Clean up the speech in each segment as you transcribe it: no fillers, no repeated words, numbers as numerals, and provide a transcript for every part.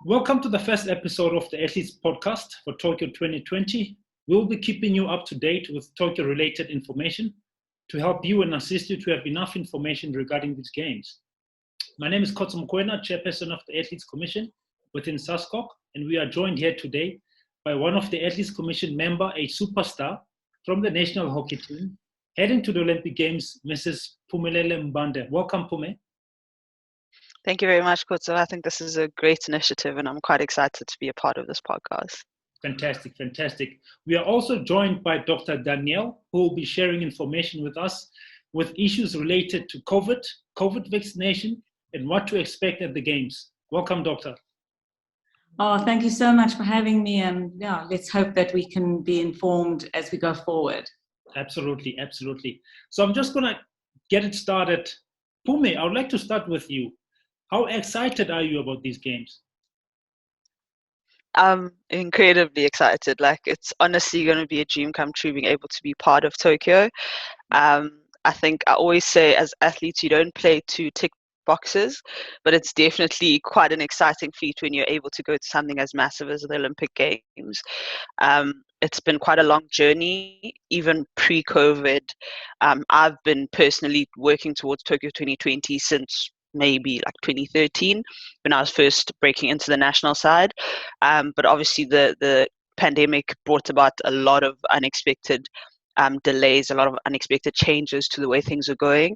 Welcome to the first episode of the Athletes Podcast for Tokyo 2020. We'll be keeping you up to date with Tokyo related information to help you and assist you to have enough information regarding these games. My name is Kotso Mokoena, Chairperson of the Athletes Commission within SASCOC, and we are joined here today by one of the Athletes Commission member, a superstar from the national hockey team, heading to the Olympic Games, Mrs. Phumelele Mbande. Welcome, Pume. Thank you very much, Kotso. I think this is a great initiative and I'm quite excited to be a part of this podcast. Fantastic, fantastic. We are also joined by Dr. Danielle, who will be sharing information with us with issues related to COVID vaccination, and what to expect at the Games. Welcome, Doctor. Oh, thank you so much for having me. And let's hope that we can be informed as we go forward. Absolutely, absolutely. So I'm just going to get it started. Pume, I would like to start with you. How excited are you about these games? I'm incredibly excited. It's honestly going to be a dream come true being able to be part of Tokyo. I think I always say as athletes, you don't play to tick boxes, but it's definitely quite an exciting feat when you're able to go to something as massive as the Olympic Games. It's been quite a long journey, even pre-COVID. I've been personally working towards Tokyo 2020 since maybe 2013 when I was first breaking into the national side. But obviously the pandemic brought about a lot of unexpected delays, a lot of unexpected changes to the way things are going.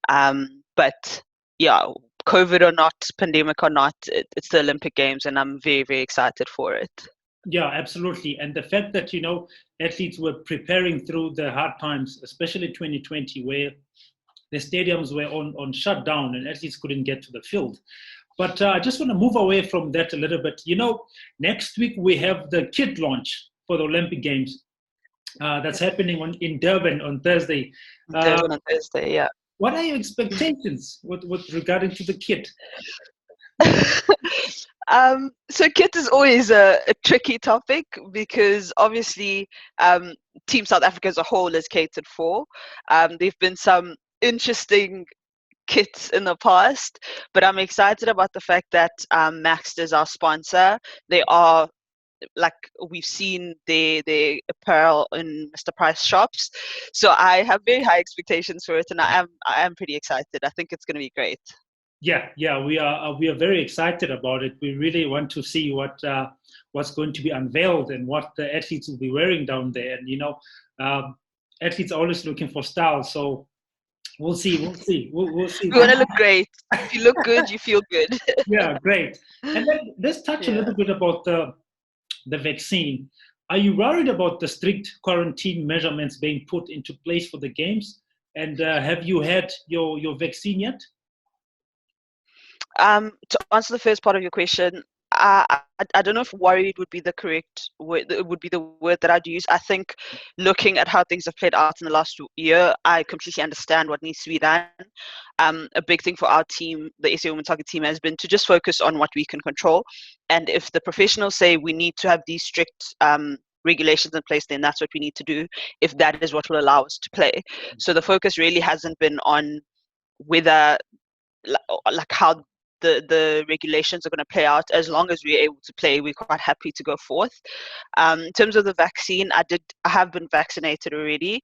But yeah, COVID or not, pandemic or not, it's the Olympic Games and I'm very, very excited for it. Yeah, absolutely. And the fact that, athletes were preparing through the hard times, especially 2020, where the stadiums were on shutdown and athletes couldn't get to the field. But I just want to move away from that a little bit. Next week we have the kit launch for the Olympic Games. That's happening in Durban on Thursday. Durban on Thursday, yeah. What are your expectations with regarding to the kit? So kit is always a tricky topic because obviously Team South Africa as a whole is catered for. There've been some interesting kits in the past, but I'm excited about the fact that Maxed is our sponsor. They are, we've seen their apparel in Mr. Price shops, so I have very high expectations for it, and I am pretty excited. I think it's going to be great. Yeah, we are very excited about it. We really want to see what's going to be unveiled and what the athletes will be wearing down there. And athletes are always looking for style, so we'll see. We'll see. We want to look great. If you look good, you feel good. Yeah, great. And then let's touch a little bit about the vaccine. Are you worried about the strict quarantine measurements being put into place for the games? And have you had your vaccine yet? To answer the first part of your question, I don't know if worried would be the correct word. It would be the word that I'd use. I think looking at how things have played out in the last year, I completely understand what needs to be done. A big thing for our team, the SA Women's Hockey team, has been to just focus on what we can control. And if the professionals say we need to have these strict regulations in place, then that's what we need to do, if that is what will allow us to play. So the focus really hasn't been on whether how the regulations are going to play out. As long as we're able to play, we're quite happy to go forth. In terms of the vaccine, I have been vaccinated already.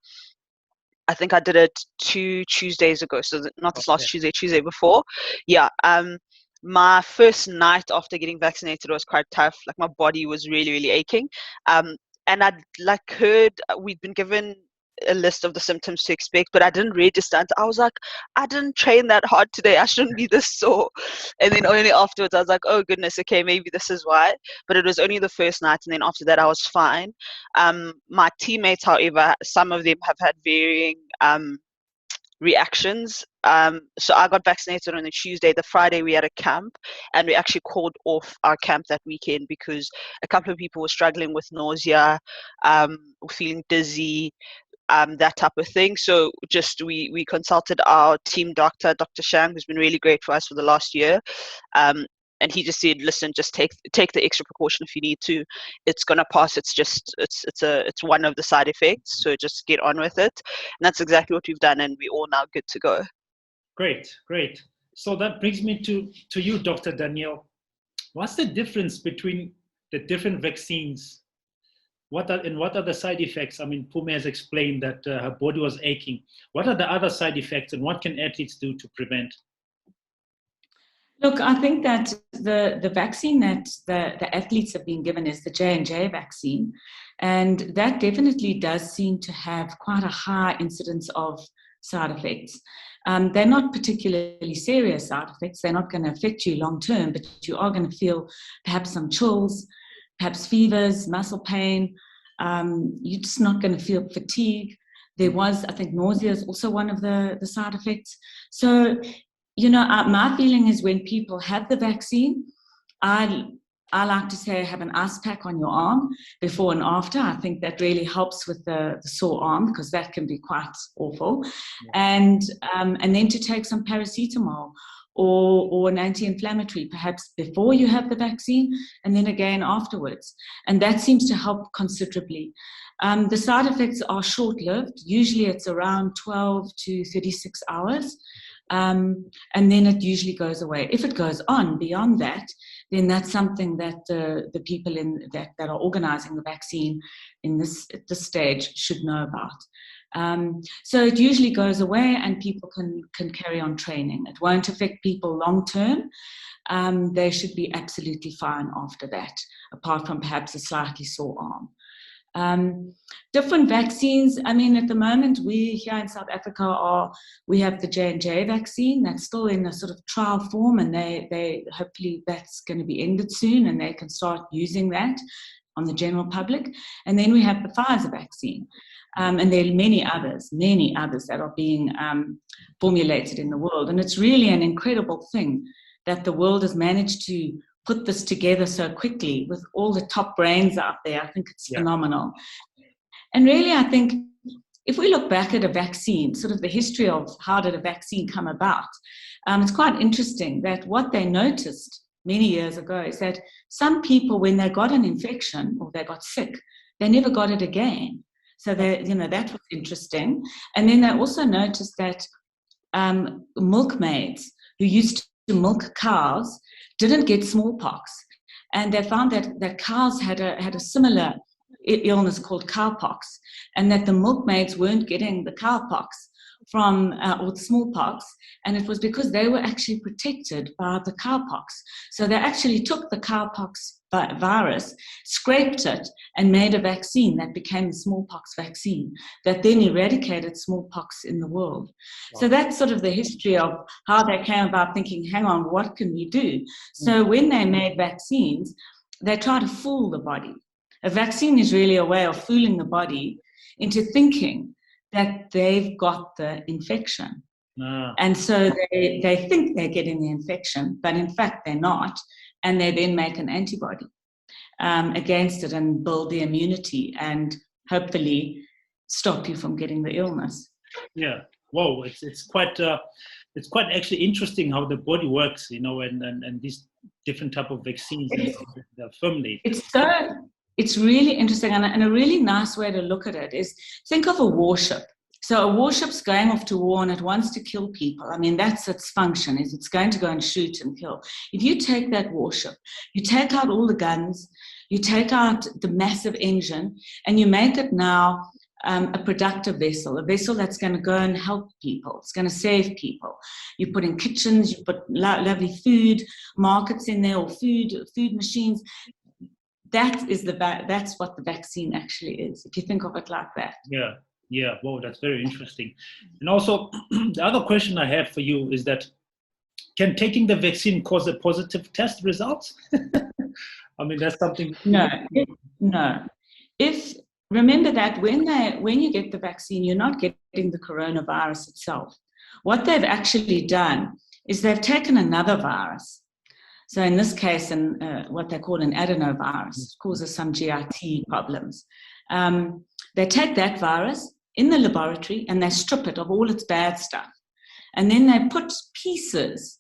I think I did it 2 Tuesdays ago, so not this last Tuesday before. Yeah. My first night after getting vaccinated was quite tough. My body was really, really aching. And I'd heard we'd been given a list of the symptoms to expect, but I didn't register. I was like, I didn't train that hard today, I shouldn't be this sore. And then only afterwards I was like, oh goodness, okay, maybe this is why. But it was only the first night, and then after that I was fine. My teammates, however, some of them have had varying reactions. So I got vaccinated on a Tuesday. The Friday we had a camp, and we actually called off our camp that weekend because a couple of people were struggling with nausea, feeling dizzy, that type of thing. So just we consulted our team doctor, Dr. Shang, who's been really great for us for the last year. And he just said, listen, just take the extra precaution if you need to. It's gonna pass. It's one of the side effects. So just get on with it. And that's exactly what we've done, and we're all now good to go. Great. So that brings me to you, Dr. Danielle. What's the difference between the different vaccines? What are the side effects? I mean, Pumi has explained that her body was aching. What are the other side effects, and what can athletes do to prevent? Look, I think that the vaccine that the athletes have been given is the J&J vaccine, and that definitely does seem to have quite a high incidence of side effects. They're not particularly serious side effects. They're not going to affect you long term, but you are going to feel perhaps some chills, perhaps fevers, muscle pain. You're just not going to feel fatigue. There was, I think, nausea is also one of the side effects. So, my feeling is when people have the vaccine, I like to say have an ice pack on your arm before and after. I think that really helps with the sore arm, because that can be quite awful. Yeah. And then to take some paracetamol or an anti-inflammatory, perhaps before you have the vaccine, and then again afterwards. And that seems to help considerably. The side effects are short-lived. Usually it's around 12 to 36 hours. And then it usually goes away. If it goes on beyond that, then that's something that the people that are organizing the vaccine at this stage should know about. So it usually goes away, and people can carry on training. It won't affect people long term. They should be absolutely fine after that, apart from perhaps a slightly sore arm. Different vaccines. I mean, at the moment, we here in South Africa we have the J&J vaccine that's still in a sort of trial form, and they hopefully that's going to be ended soon, and they can start using that on the general public. And then we have the Pfizer vaccine, and there are many others that are being formulated in the world. And it's really an incredible thing that the world has managed to put this together so quickly with all the top brains out there. I think it's phenomenal. And really, I think if we look back at a vaccine, sort of the history of how did a vaccine come about, it's quite interesting that what they noticed many years ago is that some people, when they got an infection or they got sick, they never got it again. So that was interesting. And then they also noticed that milkmaids who used to milk cows didn't get smallpox, and they found that cows had a similar illness called cowpox, and that the milkmaids weren't getting the cowpox or the smallpox, and it was because they were actually protected by the cowpox. So they actually took the cowpox virus, scraped it, and made a vaccine that became the smallpox vaccine that then eradicated smallpox in the world. Wow. So that's sort of the history of how they came about thinking, hang on, what can we do? So when they made vaccines, they try to fool the body. A vaccine is really a way of fooling the body into thinking that they've got the infection. And so they think they're getting the infection, but in fact they're not. And they then make an antibody against it and build the immunity and hopefully stop you from getting the illness. Yeah. Whoa, it's quite actually interesting how the body works, and these different type of vaccines firmly. It's really interesting, and a really nice way to look at it is think of a warship. So a warship's going off to war and it wants to kill people. I mean, that's its function, is it's going to go and shoot and kill. If you take that warship, you take out all the guns, you take out the massive engine, and you make it now a productive vessel, a vessel that's going to go and help people. It's going to save people. You put in kitchens, you put lovely food markets in there, or food machines. That's what the vaccine actually is, if you think of it like that. Yeah, wow, that's very interesting. And also, the other question I have for you is that, can taking the vaccine cause a positive test result? I mean, that's something... No. Remember that when you get the vaccine, you're not getting the coronavirus itself. What they've actually done is they've taken another virus. So in this case, what they call an adenovirus, causes some GIT problems. They take that virus in the laboratory and they strip it of all its bad stuff. And then they put pieces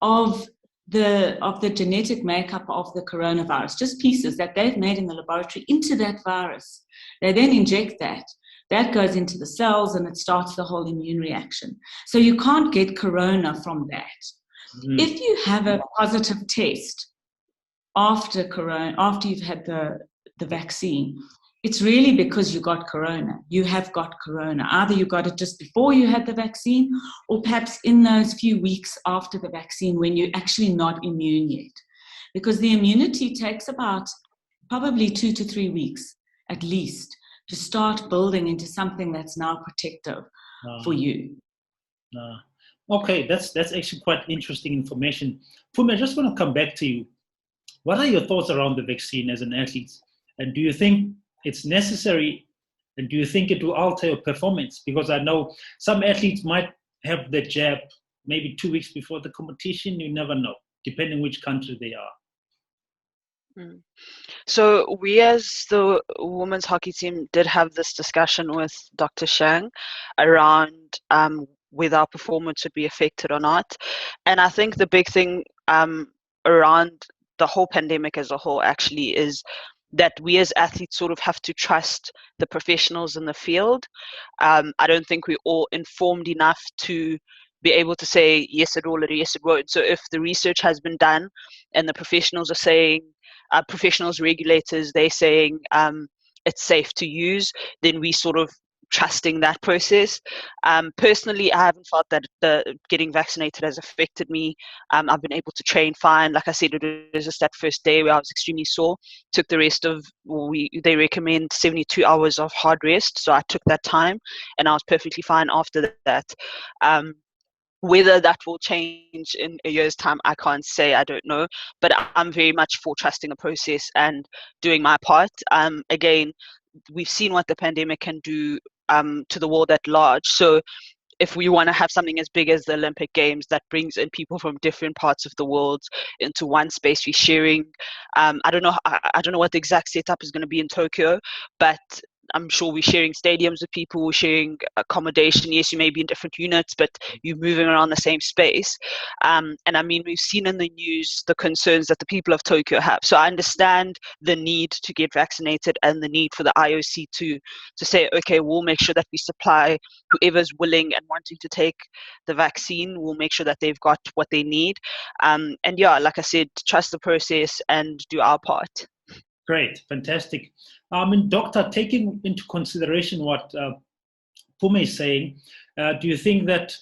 of the genetic makeup of the coronavirus, just pieces that they've made in the laboratory, into that virus. They then inject that. That goes into the cells and it starts the whole immune reaction. So you can't get corona from that. If you have a positive test after corona, after you've had the vaccine, it's really because you got corona. You have got corona. Either you got it just before you had the vaccine, or perhaps in those few weeks after the vaccine when you're actually not immune yet. Because the immunity takes about probably 2 to 3 weeks at least to start building into something that's now protective for you. Okay, that's actually quite interesting information. Phumi, I just want to come back to you. What are your thoughts around the vaccine as an athlete? And do you think it's necessary, and do you think it will alter your performance? Because I know some athletes might have the jab maybe 2 weeks before the competition. You never know, depending which country they are. So we as the women's hockey team did have this discussion with Dr. Shang around whether our performance would be affected or not. And I think the big thing around the whole pandemic as a whole actually is that we as athletes sort of have to trust the professionals in the field. I don't think we're all informed enough to be able to say yes it will or yes it won't. So if the research has been done and the professionals are saying, professionals, regulators, they're saying it's safe to use, then we sort of trusting that process. Personally, I haven't felt that the getting vaccinated has affected me. I've been able to train fine. Like I said, it was just that first day where I was extremely sore. Took the rest of, they recommend 72 hours of hard rest. So I took that time and I was perfectly fine after that. Whether that will change in a year's time, I can't say, I don't know. But I'm very much for trusting the process and doing my part. Again, we've seen what the pandemic can do to the world at large. So if we want to have something as big as the Olympic Games that brings in people from different parts of the world into one space, we're sharing. I don't know what the exact setup is going to be in Tokyo, but I'm sure we're sharing stadiums with people, we're sharing accommodation. Yes, you may be in different units, but you're moving around the same space. And I mean, we've seen in the news the concerns that the people of Tokyo have. So I understand the need to get vaccinated and the need for the IOC to say, okay, we'll make sure that we supply whoever's willing and wanting to take the vaccine. We'll make sure that they've got what they need. And yeah, like I said, trust the process and do our part. Great, fantastic. Doctor, taking into consideration what Phumi is saying, do you think that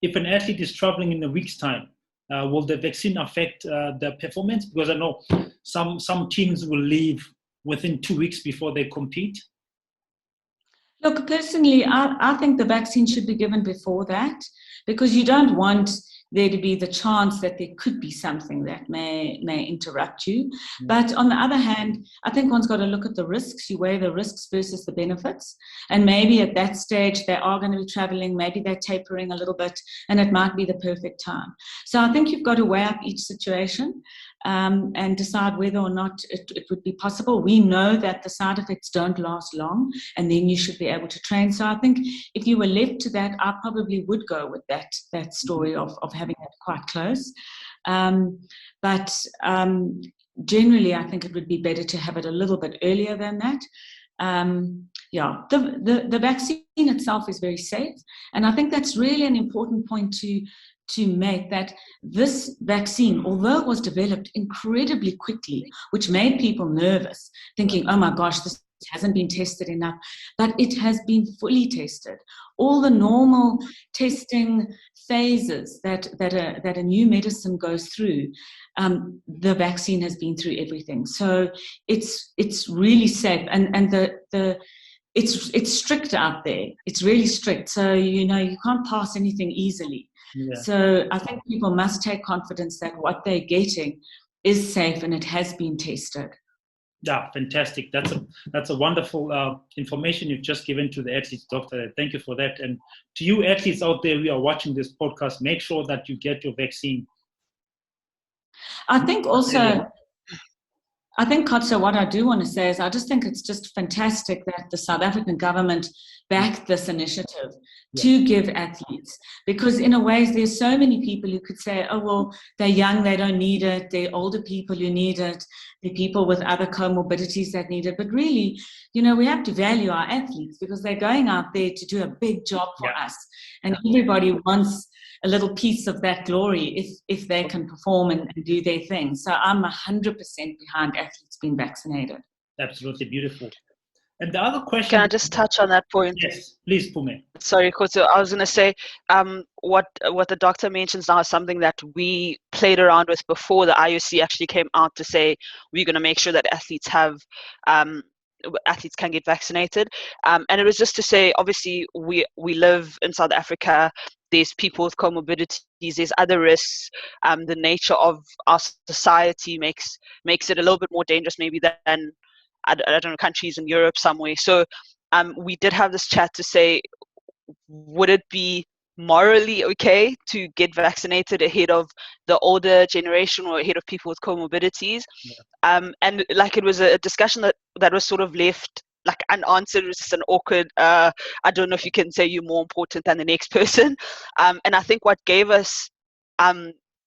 if an athlete is traveling in a week's time, will the vaccine affect their performance? Because I know some teams will leave within 2 weeks before they compete. Look, personally, I think the vaccine should be given before that, because you don't want there to be the chance that there could be something that may interrupt you. But on the other hand, I think one's got to look at the risks. You weigh the risks versus the benefits. And maybe at that stage, they are going to be traveling, maybe they're tapering a little bit, and it might be the perfect time. So I think you've got to weigh up each situation and decide whether or not it would be possible. We know that the side effects don't last long, and then you should be able to train. So I think if you were left to that, I probably would go with that story of having it quite close. But generally, I think it would be better to have it a little bit earlier than that. The vaccine itself is very safe, and I think that's really an important point to make, that this vaccine, although it was developed incredibly quickly, which made people nervous, thinking, oh my gosh, this hasn't been tested enough, but it has been fully tested. All the normal testing phases that a new medicine goes through, the vaccine has been through everything. So it's really safe, and it's strict out there. It's really strict. So you can't pass anything easily. Yeah. So I think people must take confidence that what they're getting is safe and it has been tested. Yeah, fantastic. That's a wonderful information you've just given to the athletes, Doctor. Thank you for that. And to you athletes out there who are watching this podcast, make sure that you get your vaccine. I think also, Kotso, what I do want to say is I just think it's just fantastic that the South African government backed this initiative to give athletes, because in a way there's so many people who could say, oh, well, they're young, they don't need it, they're older people who need it, they're people with other comorbidities that need it. But really, we have to value our athletes because they're going out there to do a big job for us. And everybody wants a little piece of that glory if they can perform and do their thing. So I'm 100% behind athletes being vaccinated. Absolutely beautiful. And the other question... Can I just touch on that point? Yes, please, Pume. Sorry, Koto. I was going to say, what the doctor mentions now is something that we played around with before the IOC actually came out to say we're going to make sure that athletes can get vaccinated. And it was just to say, obviously, we live in South Africa. There's people with comorbidities. There's other risks. The nature of our society makes it a little bit more dangerous, maybe than I don't know, countries in Europe somewhere. So we did have this chat to say, would it be morally okay to get vaccinated ahead of the older generation or ahead of people with comorbidities? Yeah. And like it was a discussion that was sort of left like unanswered. It was just an awkward, I don't know if you can say you're more important than the next person. And I think what gave us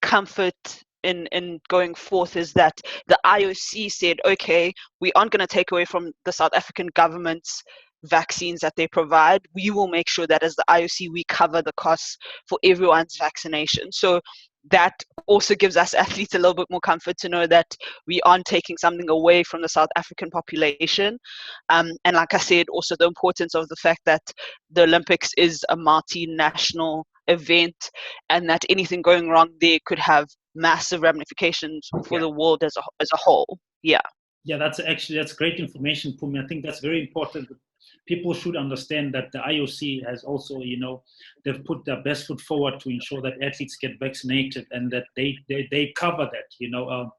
comfort in going forth is that the IOC said, okay, we aren't going to take away from the South African government's vaccines that they provide. We will make sure that as the IOC, we cover the costs for everyone's vaccination. So that also gives us athletes a little bit more comfort to know that we aren't taking something away from the South African population. And like I said, also the importance of the fact that the Olympics is a multinational event and that anything going wrong there could have massive ramifications for the world as a whole. Yeah, that's great information, Pumi. I think that's very important. People should understand that the IOC has also, they've put their best foot forward to ensure that athletes get vaccinated and that they cover that.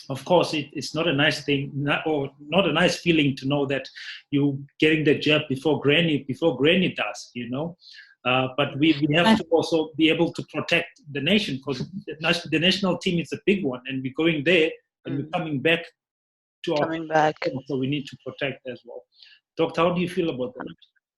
Of course, it's not a nice thing, not a nice feeling to know that you getting the jab before granny does, But we have to also be able to protect the nation, because the national team is a big one, and we're going there and we're coming back to so we need to protect as well. Doctor, how do you feel about that?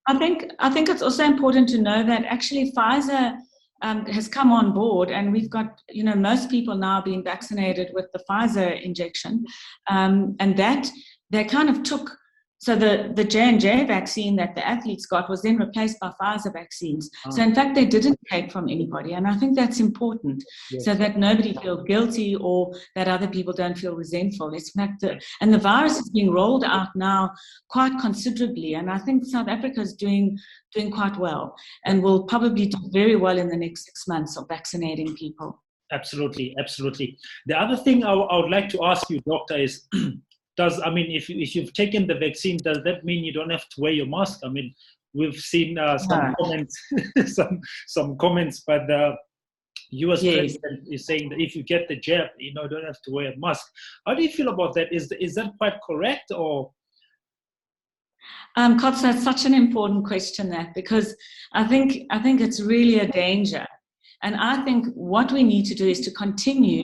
I think it's also important to know that actually Pfizer has come on board, and we've got most people now being vaccinated with the Pfizer injection, and that they kind of took. So the J&J vaccine that the athletes got was then replaced by Pfizer vaccines. Oh. So in fact, they didn't take from anybody. And I think that's important, so that nobody feels guilty or that other people don't feel resentful. It's fact and the virus is being rolled out now quite considerably. And I think South Africa is doing quite well and will probably do very well in the next 6 months of vaccinating people. Absolutely, absolutely. The other thing I would like to ask you, Doctor, is... if you've taken the vaccine, does that mean you don't have to wear your mask? I mean, we've seen some comments, some comments by the US president is saying that if you get the jab, you don't have to wear a mask. How do you feel about that? Is that quite correct, or? Kotso, that's such an important question, because I think it's really a danger, and I think what we need to do is to continue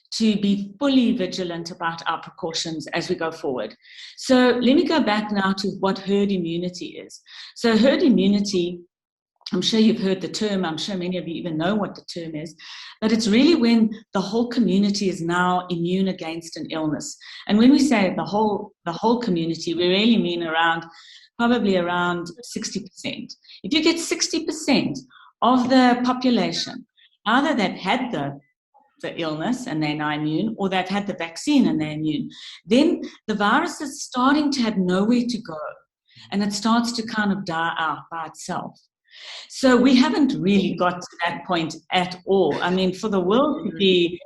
to be fully vigilant about our precautions as we go forward. So let me go back now to what herd immunity is. So herd immunity, I'm sure you've heard the term, I'm sure many of you even know what the term is, but it's really when the whole community is now immune against an illness. And when we say the whole community, we really mean probably around 60%. If you get 60% of the population, either they've had the illness and they're now immune, or they've had the vaccine and they're immune, then the virus is starting to have nowhere to go, and it starts to kind of die out by itself. So we haven't really got to that point at all. I mean, for the world to be,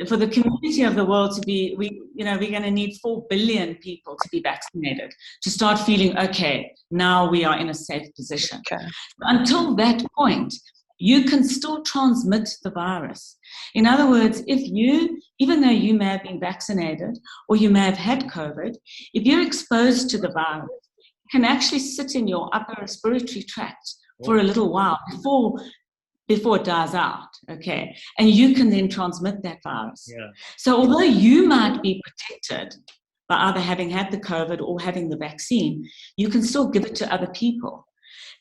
for the community of the world to be, we're going to need 4 billion people to be vaccinated to start feeling, okay, now we are in a safe position. Okay. Until that point, you can still transmit the virus. In other words, even though you may have been vaccinated or you may have had COVID, if you're exposed to the virus, it can actually sit in your upper respiratory tract for a little while before it dies out, okay? And you can then transmit that virus. Yeah. So although you might be protected by either having had the COVID or having the vaccine, you can still give it to other people,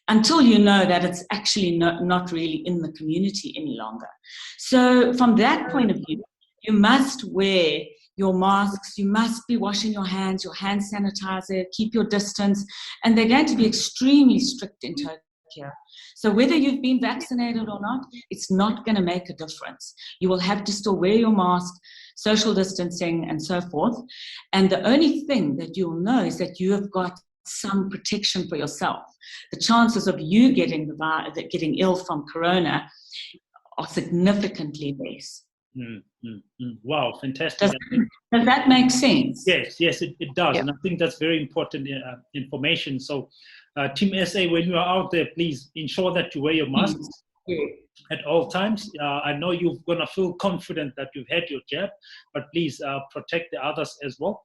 until you know that it's actually not really in the community any longer. So from that point of view, you must wear your masks, you must be washing your hands, your hand sanitizer, keep your distance, and they're going to be extremely strict in here. So whether you've been vaccinated or not, it's not going to make a difference. You will have to still wear your mask, social distancing, and so forth. And the only thing that you'll know is that you have got some protection for yourself. The chances of you getting ill from corona are significantly less. Wow, fantastic. Does that make sense? Yes, it does. Yeah. And I think that's very important information. So, Team SA, when you are out there, please ensure that you wear your masks at all times. I know you're going to feel confident that you've had your jab, but please protect the others as well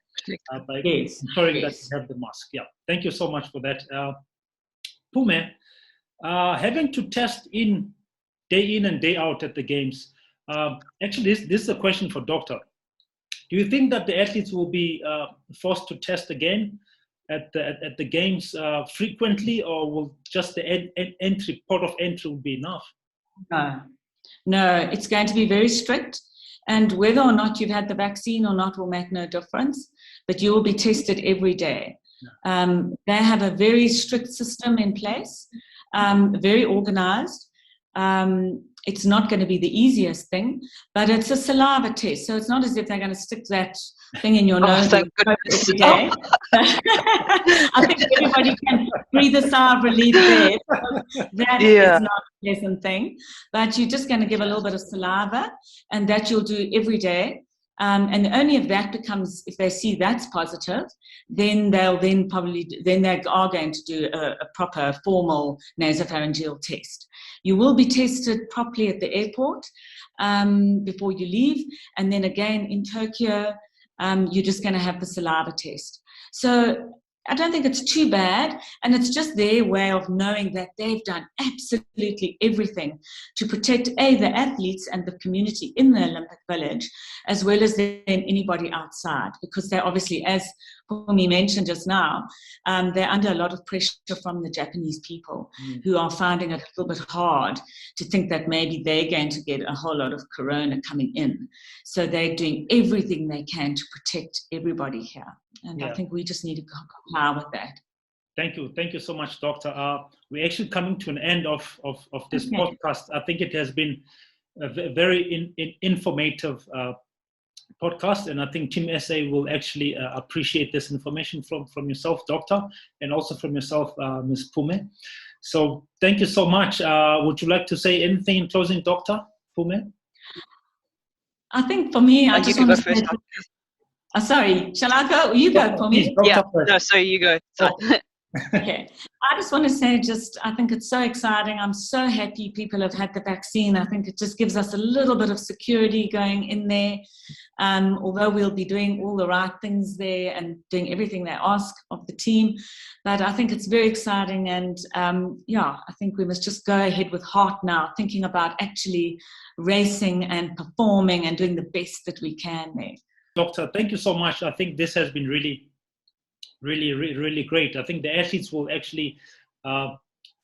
by ensuring that you have the mask. Yeah, thank you so much for that. Pume, having to test in and day out at the games, actually, this is a question for Doctor. Do you think that the athletes will be forced to test again at the games frequently, or will just the port of entry will be enough? No, it's going to be very strict, and whether or not you've had the vaccine or not will make no difference, but you will be tested every day. They have a very strict system in place, very organized. It's not going to be the easiest thing, but it's a saliva test. So it's not as if they're going to stick that thing in your nose every day. I think everybody can breathe a sigh of relief there. So that is not a pleasant thing. But you're just going to give a little bit of saliva, and that you'll do every day. And only if that becomes, if they see that's positive, then they are going to do a proper formal nasopharyngeal test. You will be tested properly at the airport before you leave, and then again in Tokyo, you're just going to have the saliva test. So I don't think it's too bad, and it's just their way of knowing that they've done absolutely everything to protect the athletes and the community in the Olympic Village, as well as then anybody outside, because they're obviously, as Pumi mentioned just now, they're under a lot of pressure from the Japanese people who are finding it a little bit hard to think that maybe they're going to get a whole lot of corona coming in. So they're doing everything they can to protect everybody here. And I think we just need to comply with that. Thank you so much, Doctor. We're actually coming to an end of this podcast. I think it has been a very informative podcast, and I think Team SA will actually appreciate this information from yourself, Doctor, and also from yourself, Ms. Pume. So thank you so much. Would you like to say anything in closing, Doctor Pume? I think for me, I just want to say... sorry, shall I go? You go, Pumi. No, sorry, you go. Okay. I just want to say I think it's so exciting. I'm so happy people have had the vaccine. I think it just gives us a little bit of security going in there. Although we'll be doing all the right things there and doing everything they ask of the team. But I think it's very exciting. And I think we must just go ahead with heart now, thinking about actually racing and performing and doing the best that we can there. Doctor, thank you so much. I think this has been really great. I think the athletes will actually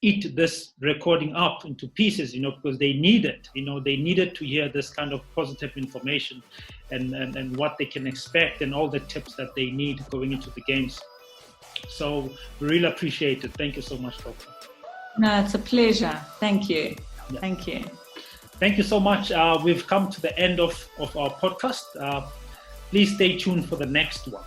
eat this recording up into pieces, because they need it. They needed to hear this kind of positive information and what they can expect and all the tips that they need going into the games. So we really appreciate it. Thank you so much, Doctor. No, it's a pleasure. Thank you. Yeah. Thank you. Thank you so much. We've come to the end of our podcast. Please stay tuned for the next one.